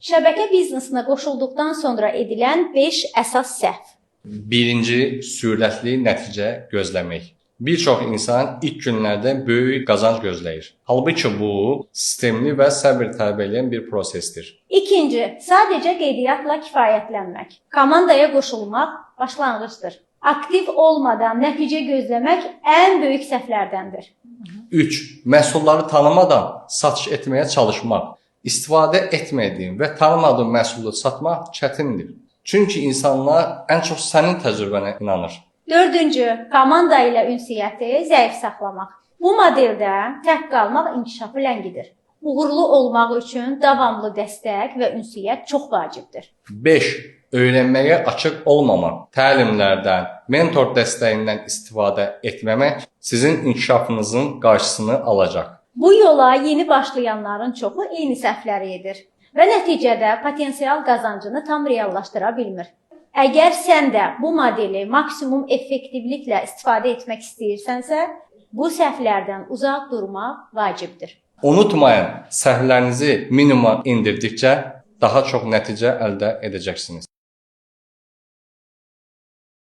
Şəbəkə biznesinə qoşulduqdan sonra edilən 5 əsas səhv. Birinci, sürətli nəticə gözləmək. Bir çox insan ilk günlərdə böyük qazanc gözləyir. Halbuki bu, sistemli və səbir tələb edən bir prosesdir. İkinci, sadəcə qeydiyyatla kifayətlənmək. Komandaya qoşulmaq başlanğıcdır. Aktiv olmadan nəticə gözləmək ən böyük səhvlərdəndir. 3. Məhsulları tanımadan satış etməyə çalışmaq. İstifadə etmədiyin və tanımadığın məhsulu satmaq çətindir. Çünki insanlar ən çox sənin təcrübənə inanır. Dördüncü, komanda ilə ünsiyyəti zəif saxlamaq. Bu modeldə tək qalmaq inkişafı ləngidir. Uğurlu olmaq üçün davamlı dəstək və ünsiyyət çox vacibdir. 5. Öyrənməyə açıq olmamaq. Təlimlərdən, mentor dəstəyindən istifadə etməmək sizin inkişafınızın qarşısını alacaq. Bu yola yeni başlayanların çoxu eyni səhvləri edir və nəticədə potensial qazancını tam reallaşdıra bilmir. Əgər sən də bu modeli maksimum effektivliklə istifadə etmək istəyirsənsə, bu səhvlərdən uzaq durmaq vacibdir. Unutmayın, səhvlərinizi minimuma indirdikcə daha çox nəticə əldə edəcəksiniz.